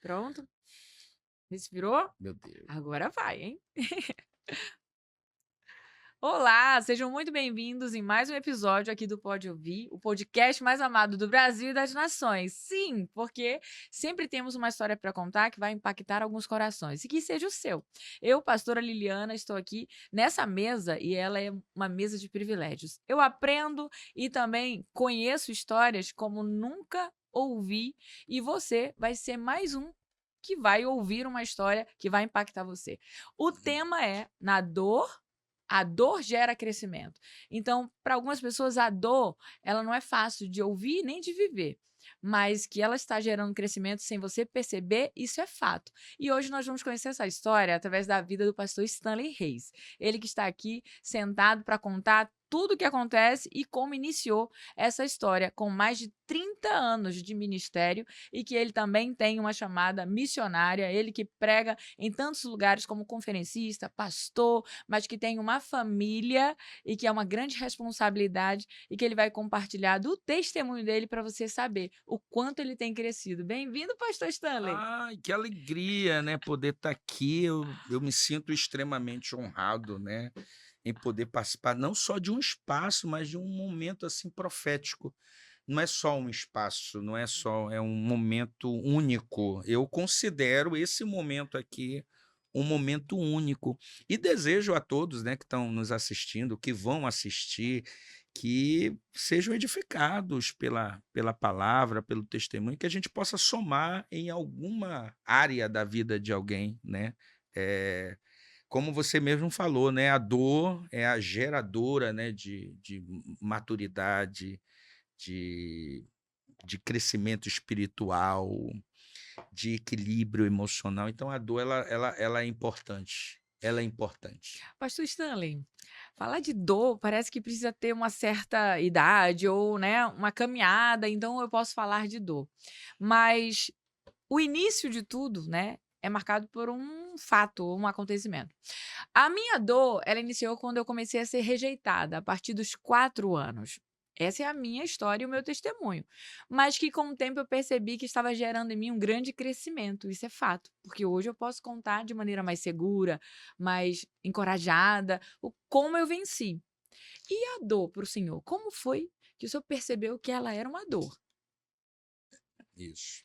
Pronto? Respirou? Meu Deus. Agora vai, hein? Olá, sejam muito bem-vindos em mais um episódio aqui do Pode Ouvir, o podcast mais amado do Brasil e das nações. Sim, porque sempre temos uma história para contar que vai impactar alguns corações e que seja o seu. Eu, pastora Liliana, estou aqui nessa mesa e ela é uma mesa de privilégios. Eu aprendo e também conheço histórias como nunca ouvi e você vai ser mais um que vai ouvir uma história que vai impactar você. O tema é na dor. A dor gera crescimento. Então, para algumas pessoas, a dor, ela não é fácil de ouvir nem de viver, mas que ela está gerando crescimento sem você perceber, isso é fato. E hoje nós vamos conhecer essa história através da vida do pastor Stanley Reis. Ele que está aqui sentado para contar tudo o que acontece e como iniciou essa história com mais de 30 anos de ministério e que ele também tem uma chamada missionária, ele que prega em tantos lugares como conferencista, pastor, mas que tem uma família e que é uma grande responsabilidade e que ele vai compartilhar do testemunho dele para você saber o quanto ele tem crescido. Bem-vindo, pastor Stanley. Ai, que alegria, né, poder estar aqui. Eu me sinto extremamente honrado, né, em poder participar não só de um espaço, mas de um momento, assim, profético. Não é só um espaço, não é só é um momento único. Eu considero esse momento aqui um momento único. E desejo a todos, né, que estão nos assistindo, que vão assistir, que sejam edificados pela palavra, pelo testemunho, que a gente possa somar em alguma área da vida de alguém, né. Como você mesmo falou, né, a dor é a geradora, né, de maturidade, de de crescimento espiritual, de equilíbrio emocional. Então a dor ela é importante, ela é importante. Pastor Stanley, falar de dor parece que precisa ter uma certa idade ou, né, uma caminhada, então eu posso falar de dor. Mas o início de tudo, né, é marcado por um fato, um acontecimento. A minha dor, ela iniciou quando eu comecei a ser rejeitada, a partir dos 4 anos. Essa é a minha história e o meu testemunho. Mas que com o tempo eu percebi que estava gerando em mim um grande crescimento, isso é fato. Porque hoje eu posso contar de maneira mais segura, mais encorajada, o como eu venci. E a dor para o senhor, como foi que o senhor percebeu que ela era uma dor? Isso.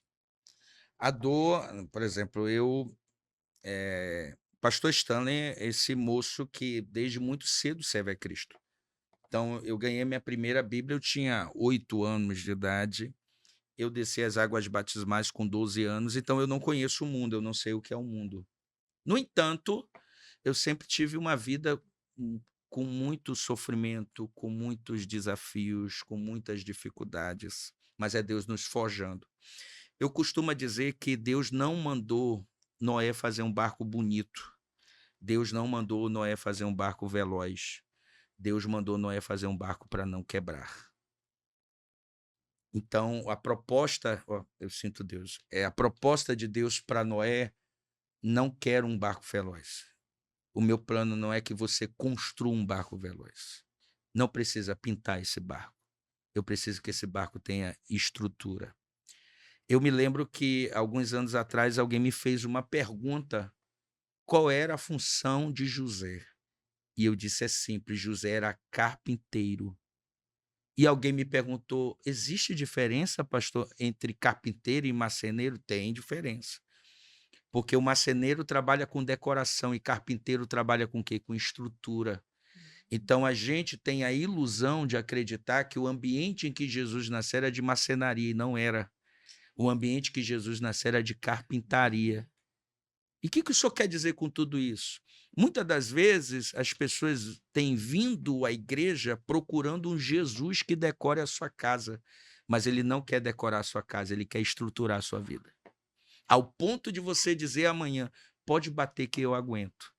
A dor, por exemplo, pastor Stanley é esse moço que desde muito cedo serve a Cristo. Então eu ganhei minha primeira Bíblia, eu tinha 8 anos de idade, eu desci as águas batismais com 12 anos, então eu não conheço o mundo, eu não sei o que é o mundo. No entanto, eu sempre tive uma vida, com muito sofrimento, com muitos desafios, com muitas dificuldades, mas é Deus nos forjando. Eu costumo dizer que Deus não mandou Noé fazer um barco bonito, Deus não mandou Noé fazer um barco veloz, Deus mandou Noé fazer um barco para não quebrar. Então a proposta, ó, eu sinto Deus, a proposta de Deus para Noé: "Não quero um barco veloz. O meu plano não é que você construa um barco veloz. Não precisa pintar esse barco. Eu preciso que esse barco tenha estrutura." Eu me lembro que alguns anos atrás alguém me fez uma pergunta: qual era a função de José? E eu disse: é simples, José era carpinteiro. E alguém me perguntou: existe diferença, pastor, entre carpinteiro e marceneiro? Tem diferença. Porque o marceneiro trabalha com decoração e carpinteiro trabalha com o quê? Com estrutura. Então a gente tem a ilusão de acreditar que o ambiente em que Jesus nasceu era de marcenaria, e não era. O ambiente que Jesus nasceu era de carpintaria. E o senhor quer dizer com tudo isso? Muitas das vezes as pessoas têm vindo à igreja procurando um Jesus que decore a sua casa, mas ele não quer decorar a sua casa, ele quer estruturar a sua vida. Ao ponto de você dizer amanhã: pode bater que eu aguento.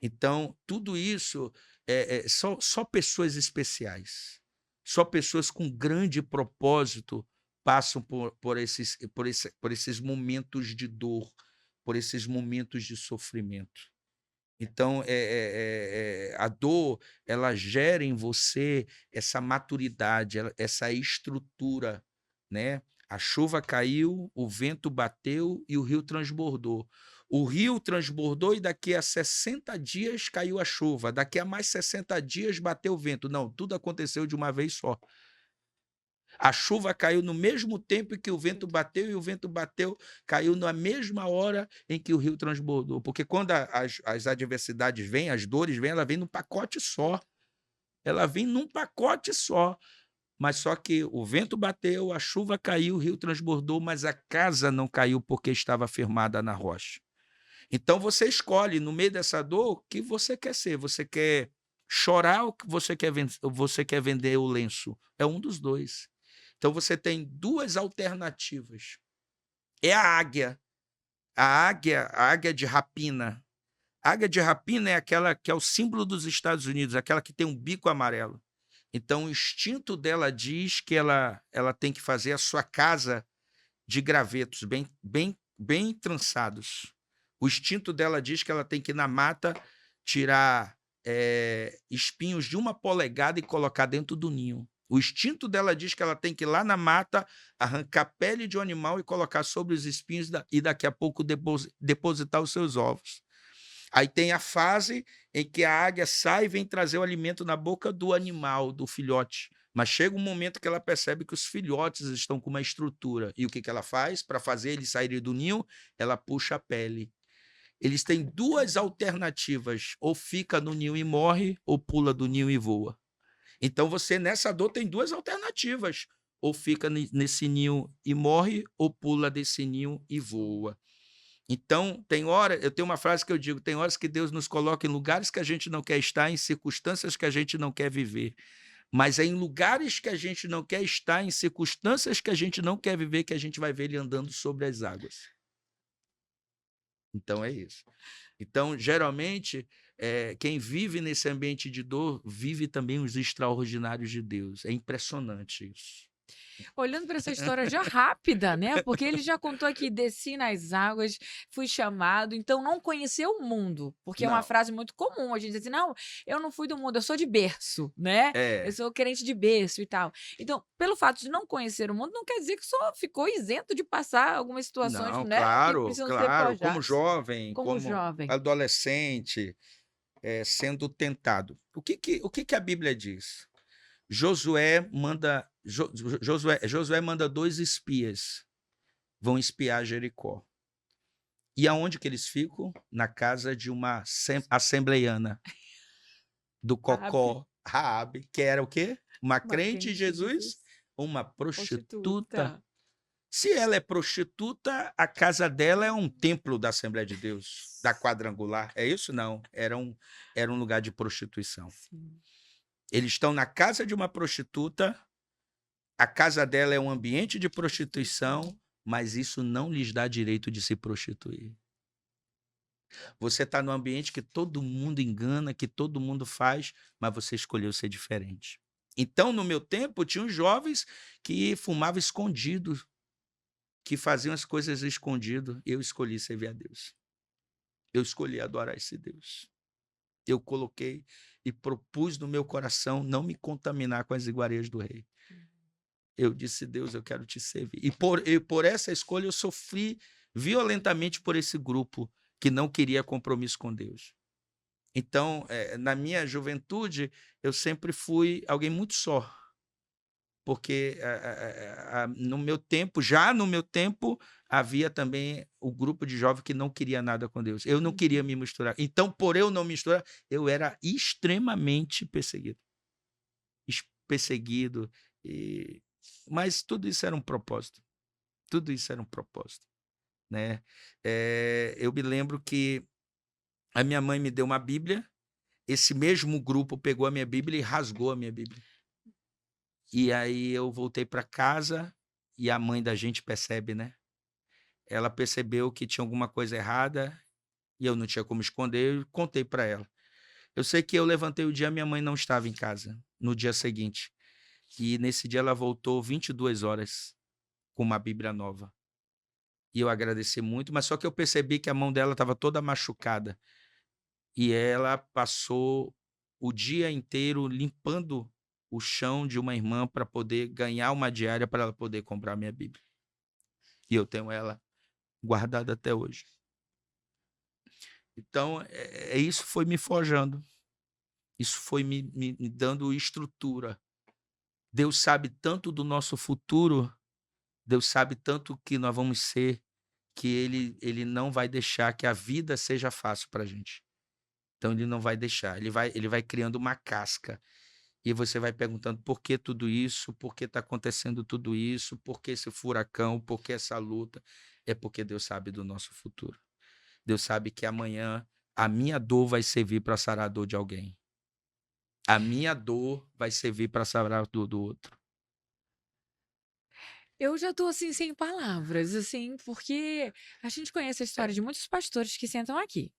Então, tudo isso só pessoas especiais, só pessoas com grande propósito passam por esses momentos de dor, por esses momentos de sofrimento. Então, a dor, ela gera em você essa maturidade, essa estrutura, né. A chuva caiu, o vento bateu e o rio transbordou. O rio transbordou e daqui a 60 dias caiu a chuva. Daqui a mais 60 dias bateu o vento. Não, tudo aconteceu de uma vez só. A chuva caiu no mesmo tempo em que o vento bateu e o vento bateu, caiu na mesma hora em que o rio transbordou. Porque quando as adversidades vêm, as dores vêm, ela vem num pacote só. Ela vem num pacote só. Mas só que o vento bateu, a chuva caiu, o rio transbordou, mas a casa não caiu porque estava firmada na rocha. Então você escolhe, no meio dessa dor, o que você quer ser. Você quer chorar ou você quer vender o lenço? É um dos dois. Então você tem duas alternativas. É a águia. A águia de rapina. A águia de rapina é aquela que é o símbolo dos Estados Unidos, aquela que tem um bico amarelo. Então, o instinto dela diz que ela tem que fazer a sua casa de gravetos bem trançados. O instinto dela diz que ela tem que ir na mata tirar espinhos de 1 polegada e colocar dentro do ninho. O instinto dela diz que ela tem que ir lá na mata, arrancar pele de um animal e colocar sobre os espinhos e daqui a pouco depositar os seus ovos. Aí tem a fase em que a águia sai e vem trazer o alimento na boca do animal, do filhote. Mas chega um momento que ela percebe que os filhotes estão com uma estrutura. E o que ela faz? Para fazer eles saírem do ninho, ela puxa a pele. Eles têm duas alternativas: ou fica no ninho e morre, ou pula do ninho e voa. Então você, nessa dor, tem duas alternativas: ou fica nesse ninho e morre, ou pula desse ninho e voa. Então, eu tenho uma frase que eu digo: tem horas que Deus nos coloca em lugares que a gente não quer estar, em circunstâncias que a gente não quer viver. Mas é em lugares que a gente não quer estar, em circunstâncias que a gente não quer viver, que a gente vai ver ele andando sobre as águas. Então é isso. Então, geralmente, quem vive nesse ambiente de dor, vive também os extraordinários de Deus. É impressionante isso. Olhando para essa história já rápida, né? Porque ele já contou aqui: desci nas águas, fui chamado, então não conheceu o mundo. Porque é uma Não, frase muito comum a gente dizer assim: não, eu não fui do mundo, eu sou de berço, né? Eu é. sou crente de berço e tal. Então, pelo fato de não conhecer o mundo, não quer dizer que só ficou isento de passar algumas situações, Não, né? Que claro, precisam ser claro. Como forjadas. jovem, Como como jovem. adolescente, sendo tentado. O que a Bíblia diz? Josué manda 2 espias, vão espiar Jericó. E aonde que eles ficam? Na casa de uma assembleiana do Sabe? Cocó, Raabe, que era o quê? Uma Uma crente em crente de Jesus, Jesus. uma prostituta. Prostituta. Se ela é prostituta, a casa dela é um templo da Assembleia de Deus, da Quadrangular. É isso? Não. Era um lugar de prostituição. Sim. Eles estão na casa de uma prostituta, a casa dela é um ambiente de prostituição, mas isso não lhes dá direito de se prostituir. Você está num ambiente que todo mundo engana, que todo mundo faz, mas você escolheu ser diferente. Então, no meu tempo, tinha uns jovens que fumavam escondido, que faziam as coisas escondido. Eu escolhi servir a Deus. Eu escolhi adorar esse Deus. Eu coloquei e propus no meu coração não me contaminar com as iguarias do rei. Eu disse: Deus, eu quero te servir. E por essa escolha eu sofri violentamente por esse grupo que não queria compromisso com Deus. Então, na minha juventude, eu sempre fui alguém muito só. Porque no meu tempo, havia também o grupo de jovens que não queria nada com Deus. Eu não queria me misturar. Então, por eu não misturar, eu era extremamente perseguido. Perseguido. Mas tudo isso era um propósito. Tudo isso era um propósito. Né? Eu me lembro que a minha mãe me deu uma Bíblia. Esse mesmo grupo pegou a minha Bíblia e rasgou a minha Bíblia. E aí eu voltei para casa e a mãe da gente percebe, né? Ela percebeu que tinha alguma coisa errada e eu não tinha como esconder, eu contei para ela. Eu sei que eu levantei o dia, minha mãe não estava em casa no dia seguinte. E nesse dia ela voltou 22 horas com uma Bíblia nova. E eu agradeci muito, mas só que eu percebi que a mão dela estava toda machucada. E ela passou o dia inteiro limpando o chão de uma irmã para poder ganhar uma diária para ela poder comprar a minha Bíblia. E eu tenho ela guardada até hoje. Então, isso foi me forjando. Isso foi me dando estrutura. Deus sabe tanto do nosso futuro, Deus sabe tanto o que nós vamos ser, que ele não vai deixar que a vida seja fácil para a gente. Então ele não vai deixar, ele vai criando uma casca. E você vai perguntando por que tudo isso, por que está acontecendo tudo isso, por que esse furacão, por que essa luta. É porque Deus sabe do nosso futuro. Deus sabe que amanhã a minha dor vai servir para sarar a dor de alguém. A minha dor vai servir para sarar a dor do outro. Eu já tô, assim, sem palavras, assim, porque a gente conhece a história de muitos pastores que sentam aqui.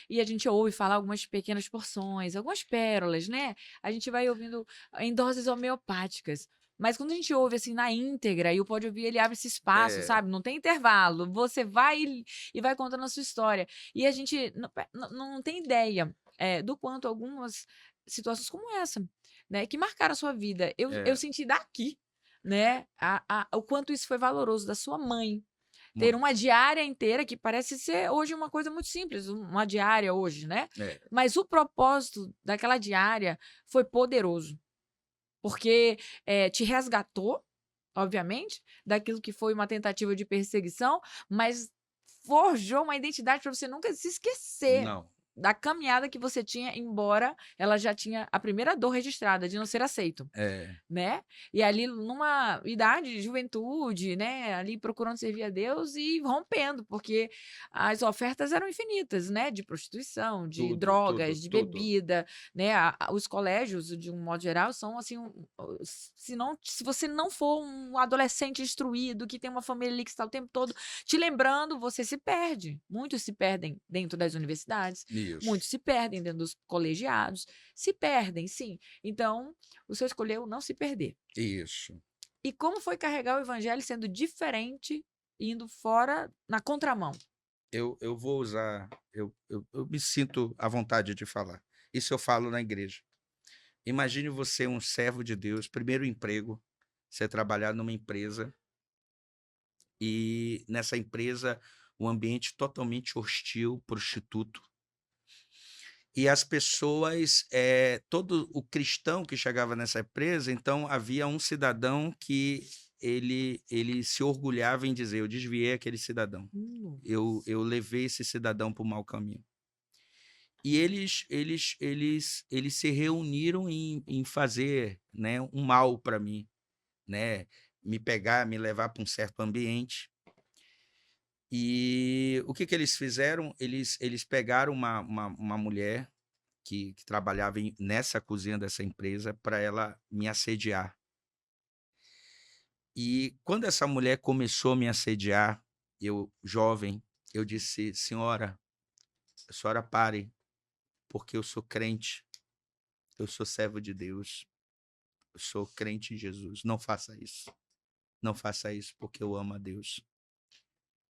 E a gente ouve falar algumas pequenas porções, algumas pérolas, né? A gente vai ouvindo em doses homeopáticas. Mas quando a gente ouve assim na íntegra e o Pode Ouvir, ele abre esse espaço, É, sabe? Não tem intervalo. Você vai e vai contando a sua história. E a gente não tem ideia do quanto algumas situações como essa, né, que marcaram a sua vida. Eu é. senti daqui, né, o quanto isso foi valoroso da sua mãe. Ter Muito. uma diária inteira, que parece ser hoje uma coisa muito simples, uma diária hoje, né? É, Mas o propósito daquela diária foi poderoso, porque te resgatou, obviamente, daquilo que foi uma tentativa de perseguição, mas forjou uma identidade para você nunca se esquecer não. da caminhada que você tinha, embora ela já tinha a primeira dor registrada de não ser aceito. É, Né? E ali numa idade de juventude, né, ali procurando servir a Deus e rompendo, porque as ofertas eram infinitas, né, de prostituição, de tudo, tudo, drogas, de tudo. bebida, né, os colégios, de um modo geral, são assim, se você não for um adolescente instruído, que tem uma família ali que está o tempo todo te lembrando, você se perde. Muitos se perdem dentro das universidades, Isso, muitos se perdem dentro dos colegiados, se perdem, sim. Então, o senhor escolheu não se perder. isso. E como foi carregar o evangelho sendo diferente, indo fora, na contramão? Eu vou usar, eu me sinto à vontade de falar. Isso eu falo na igreja. Imagine você um servo de Deus, primeiro emprego, você trabalhar numa empresa e nessa empresa um ambiente totalmente hostil, prostituto. E as pessoas, todo o cristão que chegava nessa empresa, então havia um cidadão que ele se orgulhava em dizer: eu desviei aquele cidadão, eu Nossa. levei esse cidadão para o mau caminho. E eles se reuniram em fazer, né, um mal para mim, né, me pegar, me levar para um certo ambiente. E o que que eles fizeram? Eles pegaram uma mulher que trabalhava nessa cozinha dessa empresa para ela me assediar. E quando essa mulher começou a me assediar, eu, jovem, eu disse: senhora, a senhora pare, porque eu sou crente, eu sou servo de Deus, eu sou crente em Jesus. Não faça isso. Não faça isso, porque eu amo a Deus.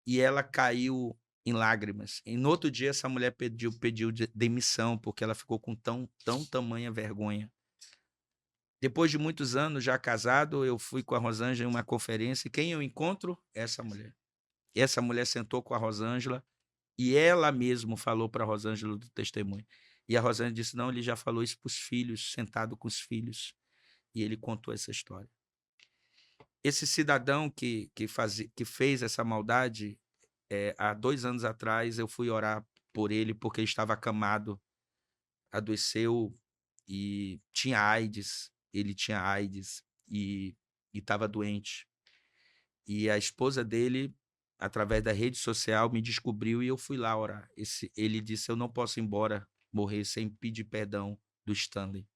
E ela caiu em lágrimas. E no outro dia, essa mulher pediu demissão, porque ela ficou com tão tamanha vergonha. Depois de muitos anos já casado, eu fui com a Rosângela em uma conferência e quem eu encontro? Essa mulher. Essa mulher sentou com a Rosângela e ela mesma falou para a Rosângela do testemunho. E a Rosângela disse: não, ele já falou isso para os filhos, sentado com os filhos. E ele contou essa história. Esse cidadão que fez essa maldade, há 2 anos atrás, eu fui orar por ele porque ele estava acamado, adoeceu e tinha AIDS. Ele tinha AIDS e estava doente. E a esposa dele, através da rede social, me descobriu e eu fui lá orar. Ele disse: eu não posso ir embora, morrer sem pedir perdão do Stanley.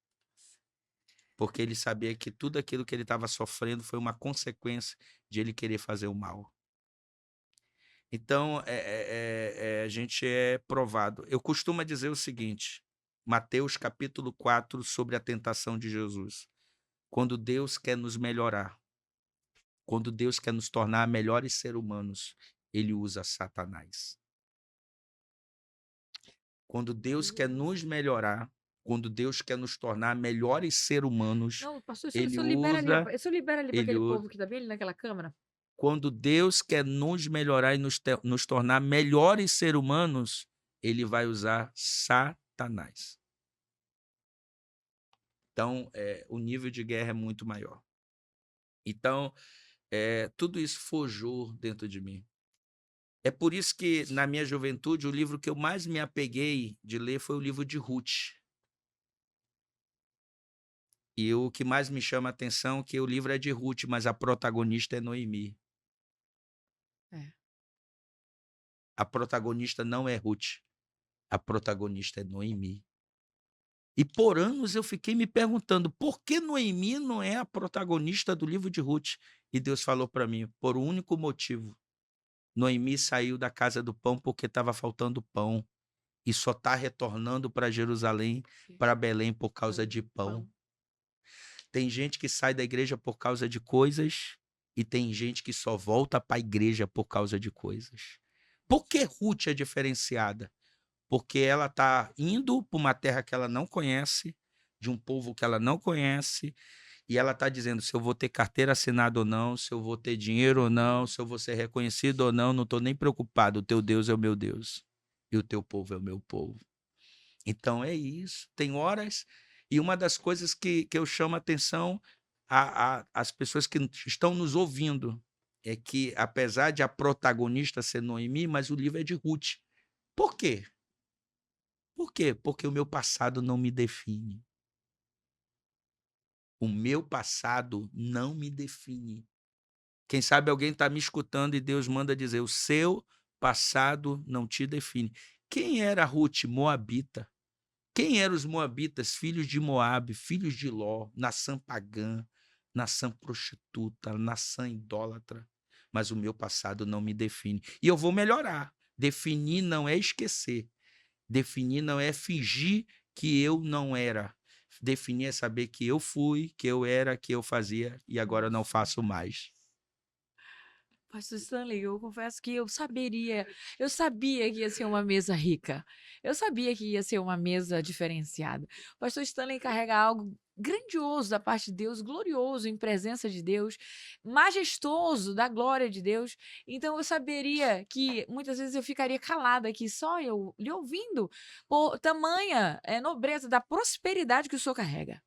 Porque ele sabia que tudo aquilo que ele estava sofrendo foi uma consequência de ele querer fazer o mal. Então, a gente é provado. Eu costumo dizer o seguinte, Mateus capítulo 4, sobre a tentação de Jesus. Quando Deus quer nos melhorar, quando Deus quer nos tornar melhores seres humanos, ele usa Satanás. Quando Deus quer nos melhorar, quando Deus quer nos tornar melhores seres humanos, Não, pastor, ele libera ali, usa, isso libera ali para ele aquele usa, povo que tá bem ali naquela câmara. quando Deus quer nos melhorar e nos tornar melhores seres humanos, ele vai usar Satanás. Então, o nível de guerra é muito maior. Então, tudo isso forjou dentro de mim. É por isso que, na minha juventude, o livro que eu mais me apeguei de ler foi o livro de Ruth. E o que mais me chama a atenção é que o livro é de Ruth, mas a protagonista é Noemi. É. A protagonista não é Ruth, a protagonista é Noemi. E por anos eu fiquei me perguntando por que Noemi não é a protagonista do livro de Ruth. E Deus falou para mim, por um único motivo. Noemi saiu da casa do pão porque estava faltando pão. E só está retornando para Jerusalém, para Belém, por causa de pão. Tem gente que sai da igreja por causa de coisas e tem gente que só volta para a igreja por causa de coisas. Por que Ruth é diferenciada? Porque ela está indo para uma terra que ela não conhece, de um povo que ela não conhece, e ela está dizendo se eu vou ter carteira assinada ou não, se eu vou ter dinheiro ou não, se eu vou ser reconhecido ou não estou nem preocupado. O teu Deus é o meu Deus e o teu povo é o meu povo. Então é isso. Tem horas, e uma das coisas que eu chamo a atenção às pessoas que estão nos ouvindo é que, apesar de a protagonista ser Noemi, mas o livro é de Ruth. Por quê? Por quê? Porque o meu passado não me define. O meu passado não me define. Quem sabe alguém está me escutando e Deus manda dizer: o seu passado não te define. Quem era Ruth? Moabita. Quem eram os moabitas? Filhos de Moabe, filhos de Ló, nação pagã, nação prostituta, nação idólatra. Mas o meu passado não me define. E eu vou melhorar. Definir não é esquecer. Definir não é fingir que eu não era. Definir é saber que eu fui, que eu era, que eu fazia e agora não faço mais. Pastor Stanley, eu confesso que eu sabia que ia ser uma mesa rica. Eu sabia que ia ser uma mesa diferenciada. O pastor Stanley carrega algo grandioso da parte de Deus, glorioso em presença de Deus, majestoso da glória de Deus. Então eu saberia que muitas vezes eu ficaria calada aqui, só eu lhe ouvindo, por tamanha nobreza da prosperidade que o senhor carrega.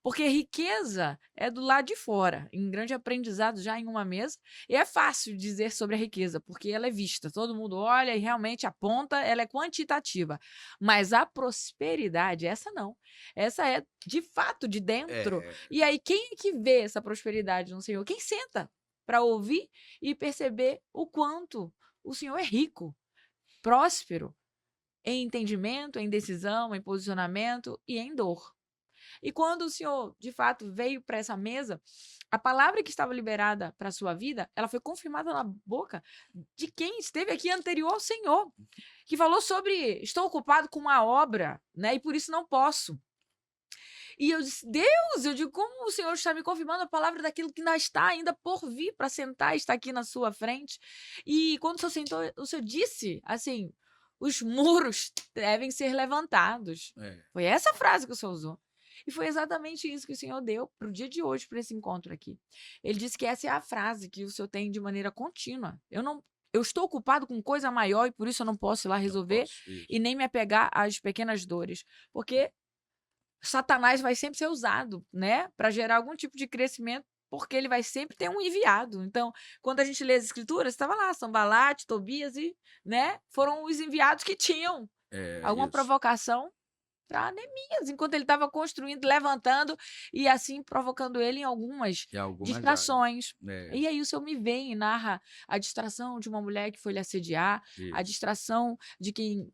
Porque riqueza é do lado de fora, em grande aprendizado já em uma mesa, e é fácil dizer sobre a riqueza, porque ela é vista, todo mundo olha e realmente aponta, ela é quantitativa. Mas a prosperidade, essa não. Essa é de fato de dentro. E aí, quem é que vê essa prosperidade no Senhor? Quem senta para ouvir e perceber o quanto o Senhor é rico, próspero, em entendimento, em decisão, em posicionamento e em dor. E quando o senhor, de fato, veio para essa mesa, a palavra que estava liberada para a sua vida, ela foi confirmada na boca de quem esteve aqui anterior ao Senhor, que falou sobre estou ocupado com uma obra, né? E por isso não posso. E eu disse, Deus, eu digo, como o Senhor está me confirmando a palavra daquilo que ainda está ainda por vir para sentar e está aqui na sua frente. E quando o Senhor sentou, o Senhor disse assim, os muros devem ser levantados. Foi essa frase que o Senhor usou. E foi exatamente isso que o Senhor deu para o dia de hoje, para esse encontro aqui. Ele disse que essa é a frase que o Senhor tem de maneira contínua. Eu estou ocupado com coisa maior e por isso eu não posso ir lá resolver e nem me apegar às pequenas dores. Porque Satanás vai sempre ser usado, né, para gerar algum tipo de crescimento, porque ele vai sempre ter um enviado. Então, quando a gente lê as escrituras, estava lá, Sanbalate, Tobias e, né, foram os enviados que tinham alguma provocação para Neemias, enquanto ele estava construindo, levantando e assim provocando ele em algumas distrações. E aí o Senhor me vem e narra a distração de uma mulher que foi lhe assediar, a distração de quem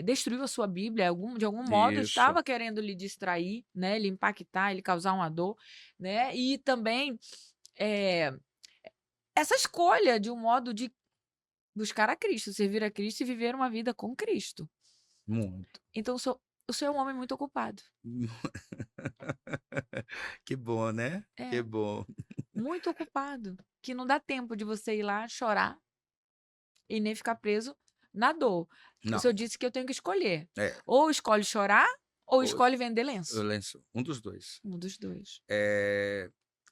destruiu a sua Bíblia, de algum modo estava querendo lhe distrair, né, lhe impactar, lhe causar uma dor, né, e também essa escolha de um modo de buscar a Cristo, servir a Cristo e viver uma vida com Cristo. Muito. Então o senhor é um homem muito ocupado. Que bom, né? Que bom. Muito ocupado, que não dá tempo de você ir lá chorar e nem ficar preso na dor. Não. O senhor disse que eu tenho que escolher. Ou escolhe chorar, ou escolhe vender lenço. Lenço. Um dos dois. Um dos dois.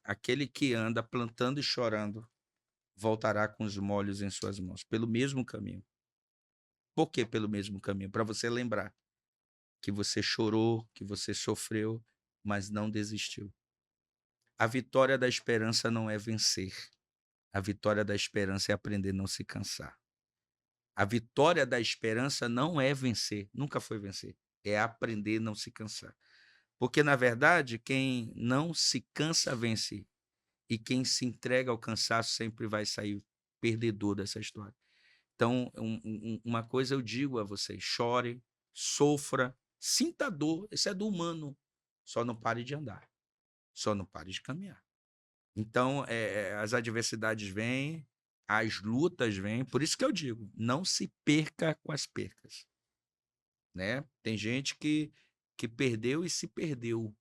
Aquele que anda plantando e chorando voltará com os molhos em suas mãos, pelo mesmo caminho. Por que pelo mesmo caminho? Para você lembrar que você chorou, que você sofreu, mas não desistiu. A vitória da esperança não é vencer. A vitória da esperança é aprender a não se cansar. A vitória da esperança não é vencer, nunca foi vencer. É aprender a não se cansar. Porque, na verdade, quem não se cansa vence. E quem se entrega ao cansaço sempre vai sair perdedor dessa história. Então, uma coisa eu digo a vocês: chore, sofra, sinta dor. Isso é do humano. Só não pare de andar. Só não pare de caminhar. Então, as adversidades vêm, as lutas vêm. Por isso que eu digo: não se perca com as percas. Né? Tem gente que perdeu e se perdeu.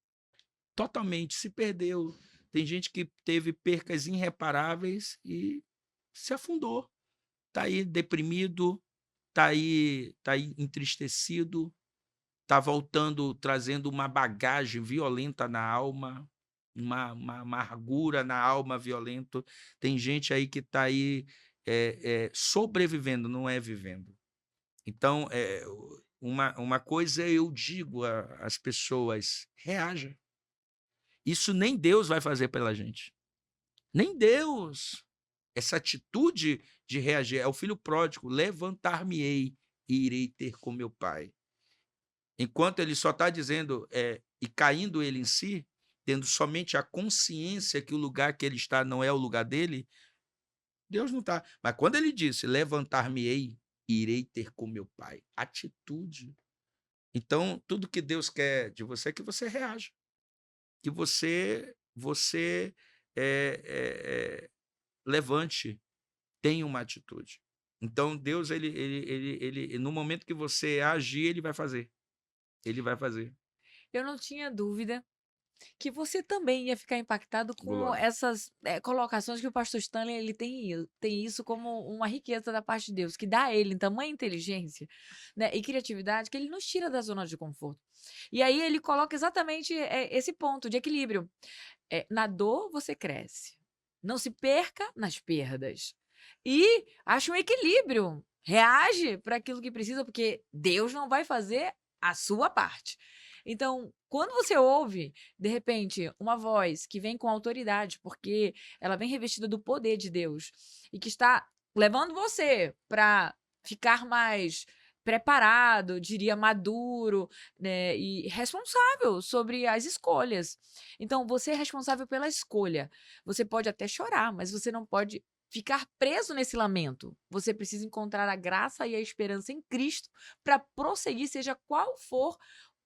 Totalmente se perdeu. Tem gente que teve percas irreparáveis e se afundou. Está aí deprimido, tá aí entristecido, está voltando, trazendo uma bagagem violenta na alma, uma amargura na alma violenta. Tem gente aí que está aí sobrevivendo, não é vivendo. Então, uma coisa eu digo às pessoas: reaja. Isso nem Deus vai fazer pela gente. Nem Deus. Essa atitude de reagir é o filho pródigo: levantar-me-ei e irei ter com meu pai. Enquanto ele só está dizendo, e caindo ele em si, tendo somente a consciência que o lugar que ele está não é o lugar dele, Deus não está. Mas quando ele disse, levantar-me-ei e irei ter com meu pai, atitude. Então, tudo que Deus quer de você é que você reaja. Que você levante, tenha uma atitude. Então, Deus, ele, no momento que você agir, ele vai fazer. Ele vai fazer. Eu não tinha dúvida que você também ia ficar impactado com Glória. essas colocações que o pastor Stanley ele tem isso como uma riqueza da parte de Deus, que dá a ele tamanha inteligência, né, e criatividade que ele nos tira da zona de conforto. E aí ele coloca exatamente esse ponto de equilíbrio. Na dor você cresce, não se perca nas perdas. E acha um equilíbrio, reage para aquilo que precisa, porque Deus não vai fazer a sua parte. Então, quando você ouve, de repente, uma voz que vem com autoridade, porque ela vem revestida do poder de Deus e que está levando você para ficar mais preparado, diria maduro, né, e responsável sobre as escolhas. Então, você é responsável pela escolha. Você pode até chorar, mas você não pode ficar preso nesse lamento. Você precisa encontrar a graça e a esperança em Cristo para prosseguir, seja qual for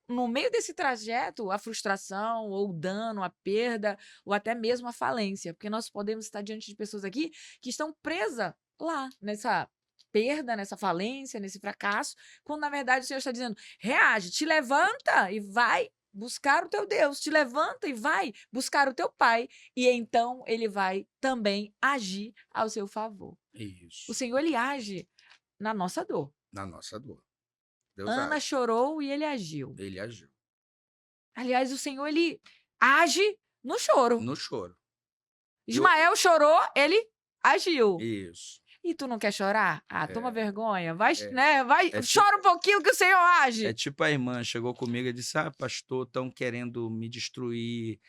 no meio desse trajeto, a frustração, ou o dano, a perda, ou até mesmo a falência, porque nós podemos estar diante de pessoas aqui que estão presas lá, nessa perda, nessa falência, nesse fracasso, quando na verdade o Senhor está dizendo: reage, te levanta e vai buscar o teu Deus, te levanta e vai buscar o teu Pai, e então ele vai também agir ao seu favor. O Isso. Senhor, ele age na nossa dor. Na nossa dor. Deus Ana age. chorou e ele agiu. Ele agiu. Aliás, o Senhor, ele age no choro. No choro. Ismael chorou, ele agiu. Isso. E tu não quer chorar? Ah, toma vergonha. Vai, é. né? Vai, É chora um pouquinho que o Senhor age. É tipo a irmã chegou comigo e disse: pastor, estão querendo me destruir,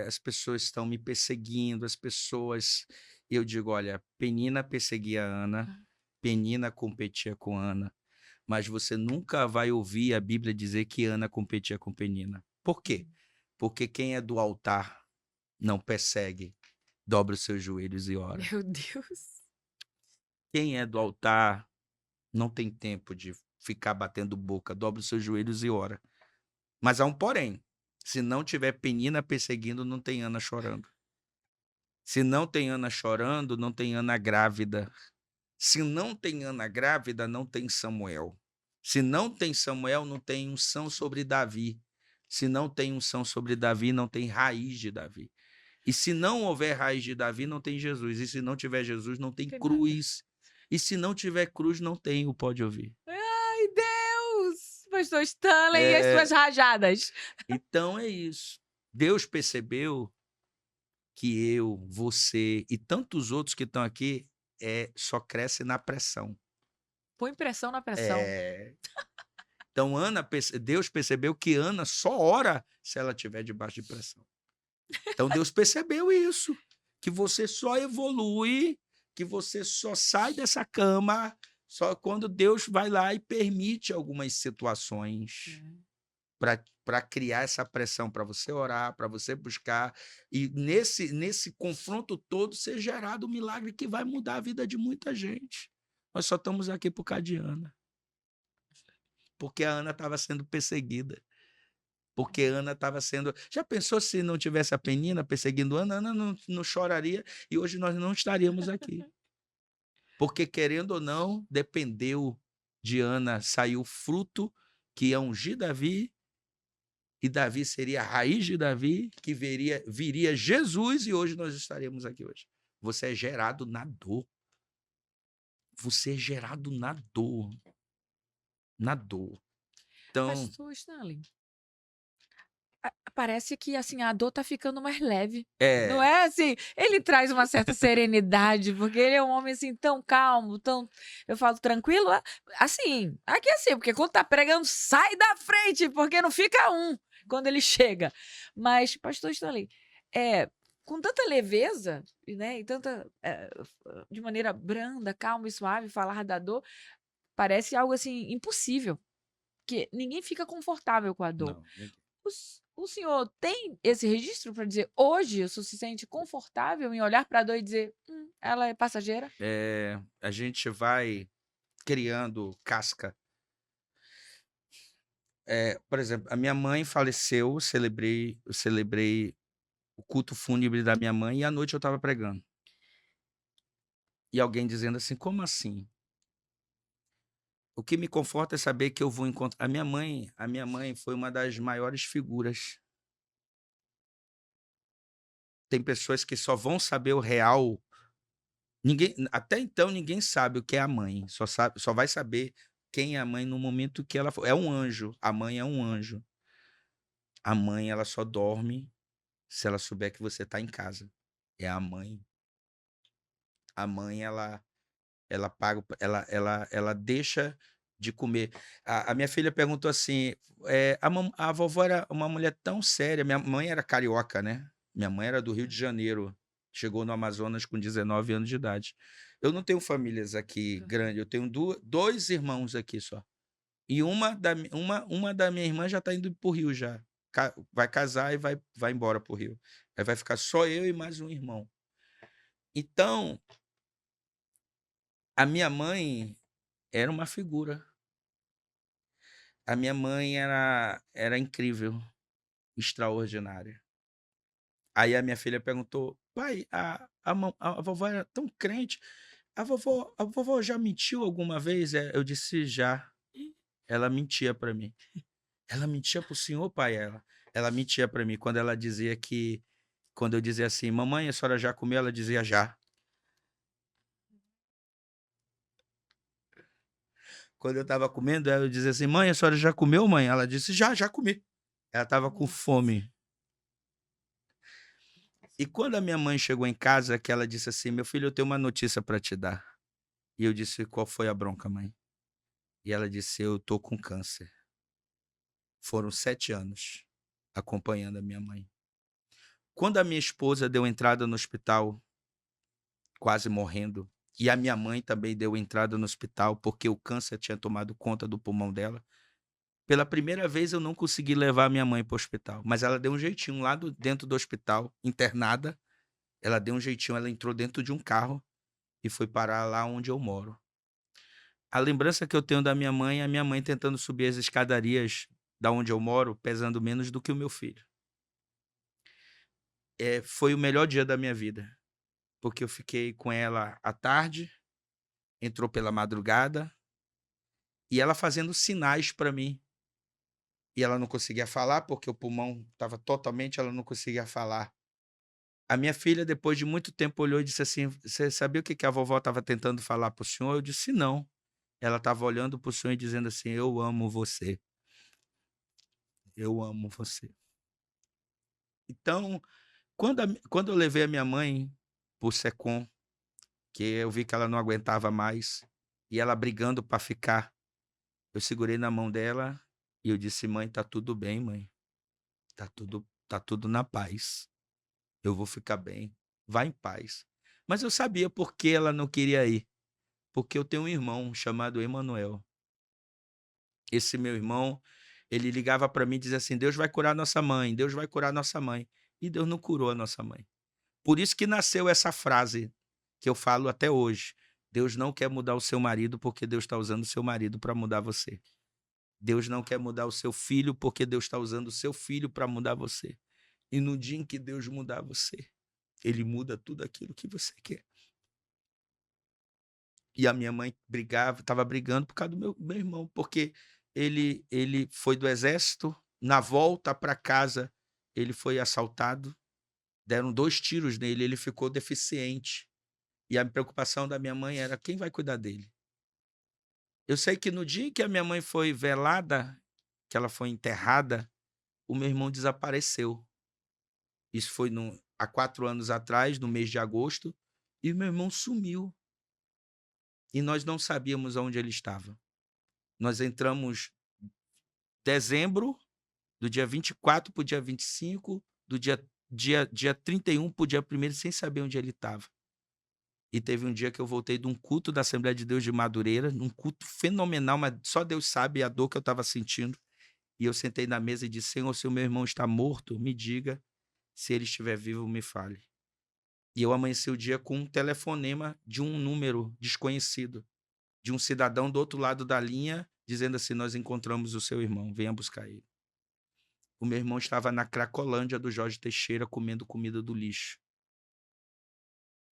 as pessoas estão me perseguindo, as pessoas. E eu digo: olha, Penina perseguia a Ana, Penina competia com Ana, mas você nunca vai ouvir a Bíblia dizer que Ana competia com Penina. Por quê? Porque quem é do altar não persegue, dobra os seus joelhos e ora. Meu Deus. Quem é do altar não tem tempo de ficar batendo boca, dobra os seus joelhos e ora. Mas há um porém: se não tiver Penina perseguindo, não tem Ana chorando. Se não tem Ana chorando, não tem Ana grávida. Se não tem Ana grávida, não tem Samuel. Se não tem Samuel, não tem unção sobre Davi. Se não tem unção sobre Davi, não tem raiz de Davi. E se não houver raiz de Davi, não tem Jesus. E se não tiver Jesus, não tem cruz. E se não tiver cruz, não tem o Pode Ouvir. Ai, Deus! Pastor Stanley e as suas rajadas. Então é isso. Deus percebeu que eu, você e tantos outros que estão aqui só cresce na pressão. Põe pressão na pressão. É. Então Deus percebeu que Ana só ora se ela estiver debaixo de pressão. Então Deus percebeu isso, que você só evolui, que você só sai dessa cama só quando Deus vai lá e permite algumas situações para criar essa pressão, para você orar, para você buscar, e nesse confronto todo ser gerado um milagre que vai mudar a vida de muita gente. Nós só estamos aqui por causa de Ana, porque a Ana estava sendo perseguida. Porque Ana estava sendo. Já pensou se não tivesse a Penina perseguindo Ana? Ana não choraria e hoje nós não estaríamos aqui. Porque, querendo ou não, dependeu de Ana sair o fruto que ia ungir Davi, e Davi seria a raiz de Davi, que viria Jesus, e hoje nós estaríamos aqui hoje. Você é gerado na dor. Você é gerado na dor. Na dor. Então, Pastor Stanley, parece que, assim, a dor tá ficando mais leve. Não é. é assim? Ele traz uma certa serenidade, porque ele é um homem, assim, tão calmo, tão, eu falo, tranquilo. Assim, aqui é assim, porque quando tá pregando, sai da frente, porque não fica um quando ele chega. Mas, pastor Stanley, com tanta leveza, né, e tanta, de maneira branda, calma e suave, falar da dor, parece algo, assim, impossível, que ninguém fica confortável com a dor. Não. O senhor tem esse registro para dizer, hoje o senhor se sente confortável em olhar para a dor e dizer, ela é passageira? A gente vai criando casca. Por exemplo, a minha mãe faleceu, eu celebrei o culto fúnebre da minha mãe e à noite eu estava pregando. E alguém dizendo assim: como assim? O que me conforta é saber que eu vou encontrar. A minha mãe foi uma das maiores figuras. Tem pessoas que só vão saber o real. Até então ninguém sabe o que é a mãe. Só vai saber quem é a mãe no momento que ela for. É um anjo. A mãe é um anjo. A mãe, ela só dorme se ela souber que você está em casa. É a mãe. A mãe, ela paga, ela deixa de comer. A minha filha perguntou assim: a vovó era uma mulher tão séria. Minha mãe era carioca, né? Minha mãe era do Rio de Janeiro. Chegou no Amazonas com 19 anos de idade. Eu não tenho famílias aqui grandes, eu tenho dois irmãos aqui só. E uma da minha irmã já está indo para o Rio já. Vai casar e vai embora para o Rio. Aí vai ficar só eu e mais um irmão. Então, a minha mãe era uma figura. A minha mãe era incrível, extraordinária. Aí a minha filha perguntou: pai, a vovó era tão crente, a vovó já mentiu alguma vez? Eu disse: já. Ela mentia para mim. Ela mentia para o senhor, pai? Ela mentia para mim quando ela dizia que, quando eu dizia assim: mamãe, a senhora já comeu? Ela dizia: já. Quando eu estava comendo, eu dizia assim: mãe, a senhora já comeu, mãe? Ela disse: já comi. Ela estava com fome. E quando a minha mãe chegou em casa, que ela disse assim: meu filho, eu tenho uma notícia para te dar. E eu disse: qual foi a bronca, mãe? E ela disse: eu tô com câncer. Foram 7 anos acompanhando a minha mãe. Quando a minha esposa deu entrada no hospital, quase morrendo, e a minha mãe também deu entrada no hospital porque o câncer tinha tomado conta do pulmão dela, pela primeira vez eu não consegui levar a minha mãe para o hospital, mas ela deu um jeitinho lá dentro do hospital, internada. Ela deu um jeitinho, ela entrou dentro de um carro e foi parar lá onde eu moro. A lembrança que eu tenho da minha mãe é a minha mãe tentando subir as escadarias da onde eu moro, pesando menos do que o meu filho. Foi o melhor dia da minha vida, porque eu fiquei com ela à tarde, entrou pela madrugada, e ela fazendo sinais para mim. E ela não conseguia falar, porque o pulmão estava totalmente, ela não conseguia falar. A minha filha, depois de muito tempo, olhou e disse assim: você sabia o que a vovó estava tentando falar para o senhor? Eu disse: não. Ela estava olhando para o senhor e dizendo assim: eu amo você. Eu amo você. Então, Quando eu levei a minha mãe para o Secom, que eu vi que ela não aguentava mais, e ela brigando para ficar, eu segurei na mão dela e eu disse: "Mãe, tá tudo bem, mãe. Tá tudo na paz. Eu vou ficar bem. Vá em paz". Mas eu sabia por que ela não queria ir, porque eu tenho um irmão chamado Emanuel. Esse meu irmão, ele ligava para mim e dizia assim: "Deus vai curar nossa mãe, Deus vai curar nossa mãe". E Deus não curou a nossa mãe. Por isso que nasceu essa frase que eu falo até hoje: "Deus não quer mudar o seu marido, porque Deus está usando o seu marido para mudar você. Deus não quer mudar o seu filho, porque Deus está usando o seu filho para mudar você. E no dia em que Deus mudar você, ele muda tudo aquilo que você quer". E a minha mãe brigava, estava brigando por causa do meu irmão, porque ele foi do exército, na volta para casa ele foi assaltado, deram 2 tiros nele, ele ficou deficiente. E a preocupação da minha mãe era: quem vai cuidar dele? Eu sei que no dia em que a minha mãe foi velada, que ela foi enterrada, o meu irmão desapareceu. Isso foi há 4 anos atrás, no mês de agosto, e o meu irmão sumiu. E nós não sabíamos aonde ele estava. Nós entramos dezembro, do dia 24 para o dia 25, do dia 31 para o dia 1º, sem saber onde ele estava. E teve um dia que eu voltei de um culto da Assembleia de Deus de Madureira, num culto fenomenal, mas só Deus sabe a dor que eu estava sentindo. E eu sentei na mesa e disse: "Senhor, se o meu irmão está morto, me diga. Se ele estiver vivo, me fale". E eu amanheci o dia com um telefonema de um número desconhecido, de um cidadão do outro lado da linha, dizendo assim: "Nós encontramos o seu irmão, venha buscar ele". O meu irmão estava na Cracolândia do Jorge Teixeira comendo comida do lixo,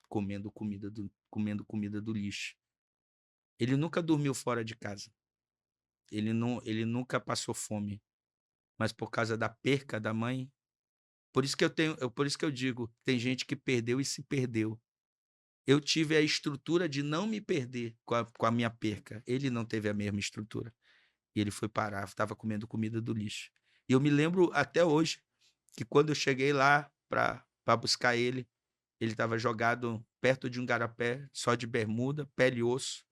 comendo comida do lixo. Ele nunca dormiu fora de casa, ele nunca passou fome, mas por causa da perca da mãe, por isso que eu digo, tem gente que perdeu e se perdeu. Eu tive a estrutura de não me perder com a minha perca, ele não teve a mesma estrutura, e ele foi parar, estava comendo comida do lixo. E eu me lembro até hoje que quando eu cheguei lá para buscar ele estava jogado perto de um igarapé, só de bermuda, pele e osso,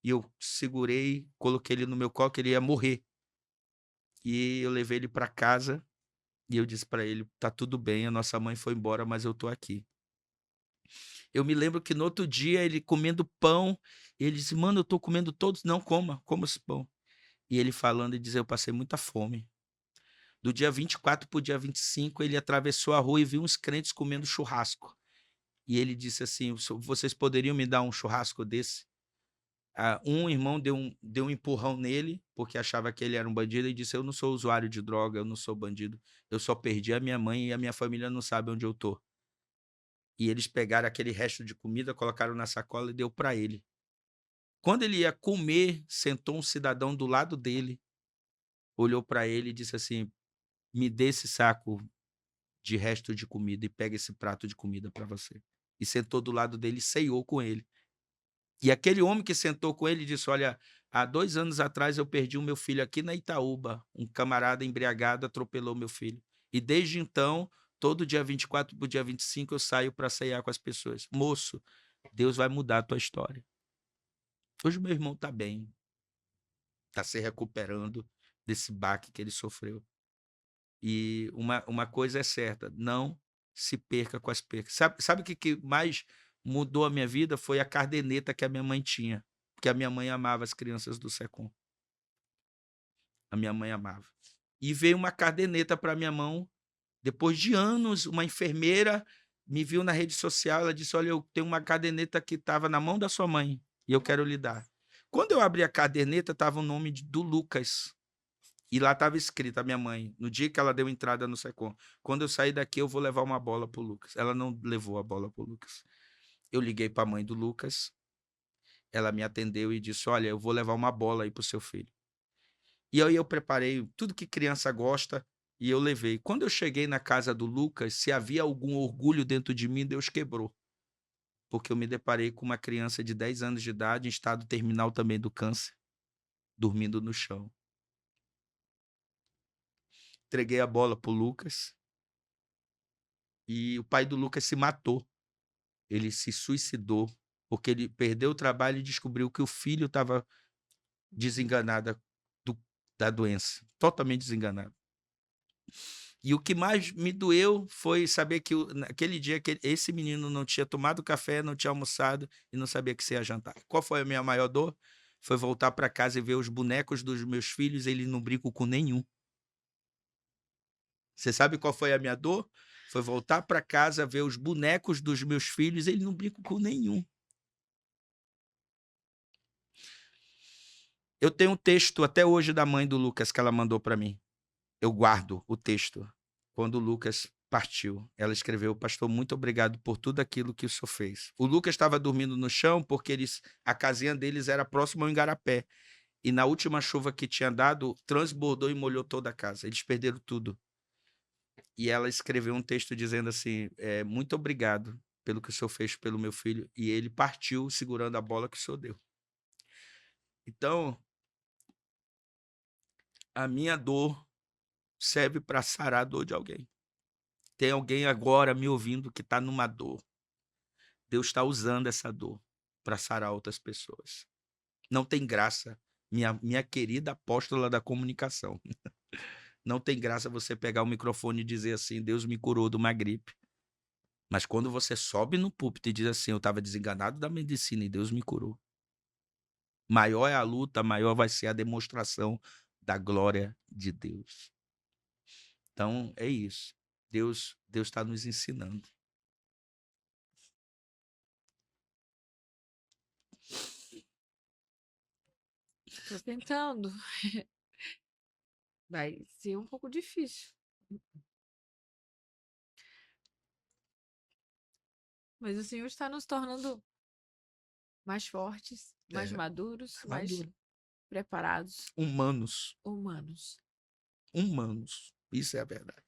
e eu segurei, coloquei ele no meu colo, que ele ia morrer. E eu levei ele para casa e eu disse para ele: "Tá tudo bem, a nossa mãe foi embora, mas eu tô aqui". Eu me lembro que no outro dia ele comendo pão, ele disse: "Mano, eu tô comendo todos". "Não, coma esse pão". E ele falando e dizia: "Eu passei muita fome". Do dia 24 para o dia 25, ele atravessou a rua e viu uns crentes comendo churrasco. E ele disse assim: Vocês poderiam me dar um churrasco desse?". Um irmão deu um empurrão nele, porque achava que ele era um bandido, e disse: "Eu não sou usuário de droga, eu não sou bandido, eu só perdi a minha mãe e a minha família não sabe onde eu tô". E eles pegaram aquele resto de comida, colocaram na sacola e deu para ele. Quando ele ia comer, sentou um cidadão do lado dele, olhou para ele e disse assim: "Me dê esse saco de resto de comida e pega esse prato de comida para você". E sentou do lado dele e ceiou com ele. E aquele homem que sentou com ele disse: "Olha, há 2 anos atrás eu perdi o meu filho aqui na Itaúba, um camarada embriagado atropelou meu filho. E desde então, todo dia 24 para o dia 25 eu saio para ceiar com as pessoas. Moço, Deus vai mudar a tua história". Hoje o meu irmão está bem, está se recuperando desse baque que ele sofreu. E uma coisa é certa, não se perca com as percas. Sabe o que mais mudou a minha vida? Foi a caderneta que a minha mãe tinha, porque a minha mãe amava as crianças do Secom, a minha mãe amava. E veio uma caderneta para minha mão, depois de anos, uma enfermeira me viu na rede social, ela disse: "Olha, eu tenho uma caderneta que estava na mão da sua mãe, e eu quero lhe dar". Quando eu abri a caderneta, estava o nome do Lucas. E lá estava escrito a minha mãe, no dia que ela deu entrada no Secom: "Quando eu sair daqui, eu vou levar uma bola para o Lucas". Ela não levou a bola para o Lucas. Eu liguei para a mãe do Lucas, ela me atendeu e disse: "Olha, eu vou levar uma bola aí para o seu filho". E aí eu preparei tudo que criança gosta e eu levei. Quando eu cheguei na casa do Lucas, se havia algum orgulho dentro de mim, Deus quebrou, porque eu me deparei com uma criança de 10 anos de idade, em estado terminal também do câncer, dormindo no chão. Entreguei a bola para o Lucas. E o pai do Lucas se matou. Ele se suicidou, porque ele perdeu o trabalho e descobriu que o filho estava desenganado da doença, totalmente desenganado. E o que mais me doeu foi saber que naquele dia que esse menino não tinha tomado café, não tinha almoçado e não sabia que se ia jantar. Qual foi a minha maior dor? Foi voltar para casa e ver os bonecos dos meus filhos, eles não brincam com nenhum. Você sabe qual foi a minha dor? Foi voltar para casa, ver os bonecos dos meus filhos, eles não brincam com nenhum. Eu tenho um texto até hoje da mãe do Lucas que ela mandou para mim. Eu guardo o texto. Quando o Lucas partiu, ela escreveu: pastor, muito obrigado por tudo aquilo que o senhor fez. O Lucas estava dormindo no chão porque a casinha deles era próxima ao Igarapé. E na última chuva que tinha dado, transbordou e molhou toda a casa. Eles perderam tudo. E ela escreveu um texto dizendo assim: muito obrigado pelo que o senhor fez pelo meu filho. E ele partiu segurando a bola que o senhor deu. Então, a minha dor serve para sarar a dor de alguém. Tem alguém agora me ouvindo que está numa dor. Deus está usando essa dor para sarar outras pessoas. Não tem graça, minha querida apóstola da comunicação. Não tem graça você pegar o microfone e dizer assim: Deus me curou de uma gripe. Mas quando você sobe no púlpito e diz assim: eu estava desenganado da medicina e Deus me curou. Maior é a luta, maior vai ser a demonstração da glória de Deus. Então, é isso. Deus está nos ensinando. Tô tentando. Vai ser um pouco difícil. Mas o Senhor está nos tornando mais fortes, mais maduros, mais Maduro. preparados, Humanos. humanos. Isso é a verdade.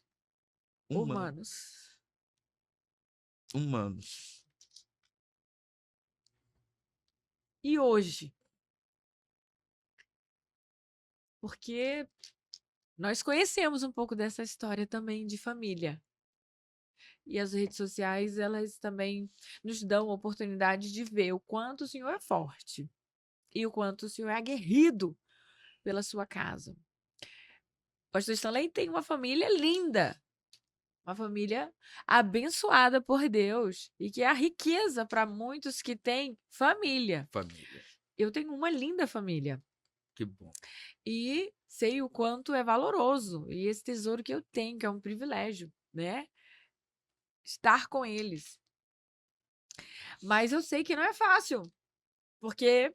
Humanos. Humanos. E hoje? Porque nós conhecemos um pouco dessa história também de família. E as redes sociais, elas também nos dão a oportunidade de ver o quanto o Senhor é forte e o quanto o Senhor é aguerrido pela sua casa. O pastor Stanley tem uma família linda, uma família abençoada por Deus e que é a riqueza para muitos que têm família. Família. Eu tenho uma linda família. Que bom. E sei o quanto é valoroso e esse tesouro que eu tenho, que é um privilégio, né? Estar com eles. Mas eu sei que não é fácil, porque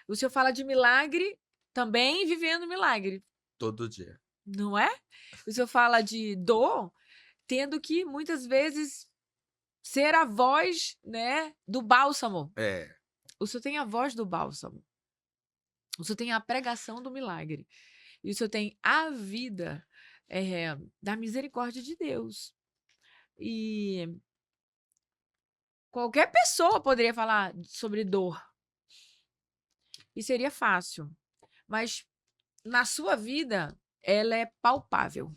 o senhor fala de milagre também vivendo milagre. Todo dia. Não é? O senhor fala de dor, tendo que muitas vezes ser a voz, né, do bálsamo. É. O senhor tem a voz do bálsamo. O senhor tem a pregação do milagre. E o senhor tem a vida da misericórdia de Deus. E qualquer pessoa poderia falar sobre dor. E seria fácil. Mas na sua vida, ela é palpável.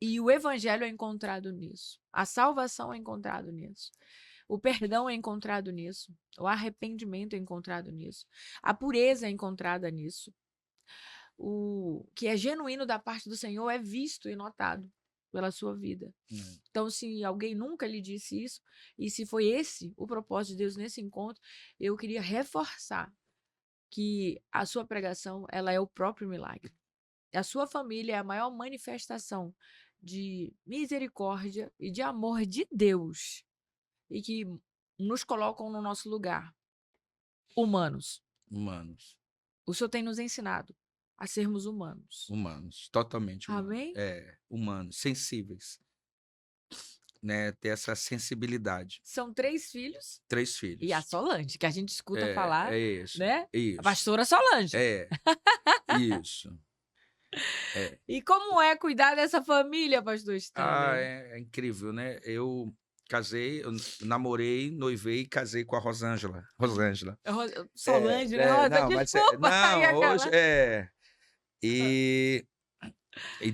E o evangelho é encontrado nisso. A salvação é encontrado nisso. O perdão é encontrado nisso. O arrependimento é encontrado nisso. A pureza é encontrada nisso. O que é genuíno da parte do Senhor é visto e notado pela sua vida. Então, se alguém nunca lhe disse isso, e se foi esse o propósito de Deus nesse encontro, eu queria reforçar que a sua pregação, ela é o próprio milagre. A sua família é a maior manifestação de misericórdia e de amor de Deus. E que nos colocam no nosso lugar. Humanos. O Senhor tem nos ensinado a sermos humanos. Humanos, totalmente humanos. Amém? Humanos, sensíveis. Né? Ter essa sensibilidade. São 3 filhos. 3 filhos. E a Solange, que a gente escuta falar, isso, né? Isso. A pastora Solange. Isso. E como é cuidar dessa família, pastor Stanley? É incrível, né? Eu casei, eu namorei, noivei e casei com a Rosângela. Solange, né? Rosa, não, desculpa. não, hoje E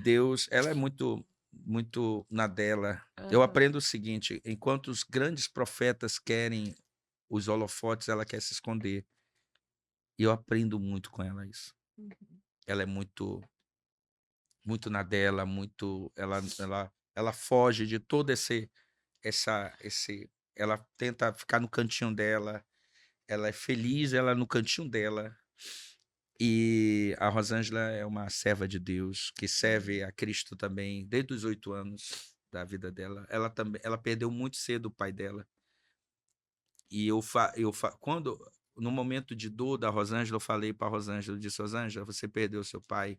Deus, ela é muito muito na dela. Eu aprendo o seguinte: enquanto os grandes profetas querem os holofotes, ela quer se esconder. E eu aprendo muito com ela isso. Uhum. Ela é muito na dela, ela foge de todo esse ela tenta ficar no cantinho dela, ela é feliz, ela no cantinho dela. E a Rosângela é uma serva de Deus, que serve a Cristo também desde os 8 anos da vida dela. Ela perdeu muito cedo o pai dela. E quando, no momento de dor da Rosângela, eu falei para a Rosângela, eu disse: Rosângela, você perdeu seu pai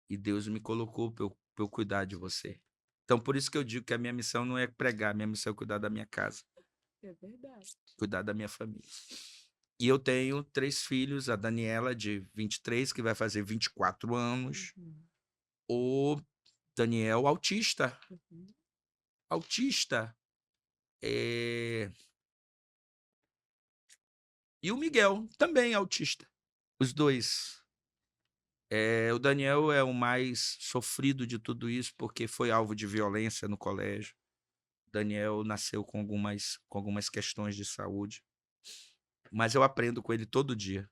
e Deus me colocou para eu cuidar de você. Então, por isso que eu digo que a minha missão não é pregar, minha missão é cuidar da minha casa. É verdade. Cuidar da minha família. E eu tenho 3 filhos, a Daniela, de 23, que vai fazer 24 anos. O Daniel, autista. Autista. E o Miguel, também autista. Os 2. O Daniel é o mais sofrido de tudo isso, porque foi alvo de violência no colégio. Daniel nasceu com algumas questões de saúde. Mas eu aprendo com ele todo dia.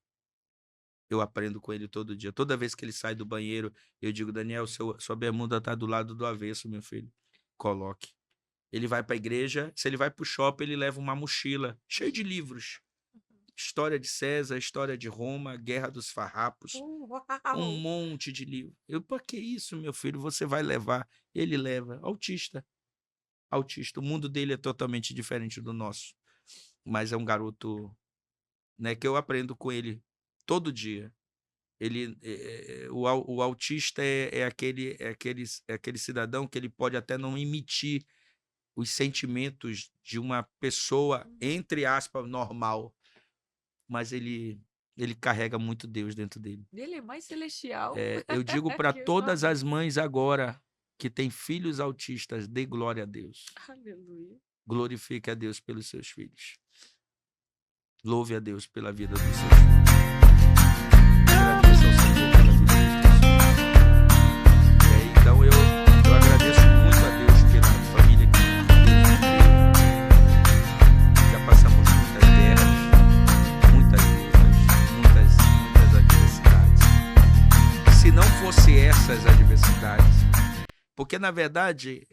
Eu aprendo com ele todo dia. Toda vez que ele sai do banheiro, eu digo: Daniel, sua bermuda está do lado do avesso, meu filho. Coloque. Ele vai para a igreja. Se ele vai para o shopping, ele leva uma mochila cheia de livros. História de César, História de Roma, Guerra dos Farrapos. Um monte de livro. Por que isso, meu filho? Você vai levar. Ele leva. Autista. Autista. O mundo dele é totalmente diferente do nosso. Mas é um garoto, né, que eu aprendo com ele todo dia. O autista é aquele cidadão que ele pode até não emitir os sentimentos de uma pessoa, entre aspas, normal, mas ele carrega muito Deus dentro dele. Ele é mais celestial. Eu digo para que todas normal. as mães agora que têm filhos autistas: dê glória a Deus. Aleluia. Glorifique a Deus pelos seus filhos. Louve a Deus pela vida dos seus filhos. Agradeça ao Senhor pela vida dos seus filhos. Então eu agradeço muito a Deus pela família que Deus me deu. Já passamos muitas guerras, muitas lutas, muitas adversidades. Se não fosse essas adversidades, porque na verdade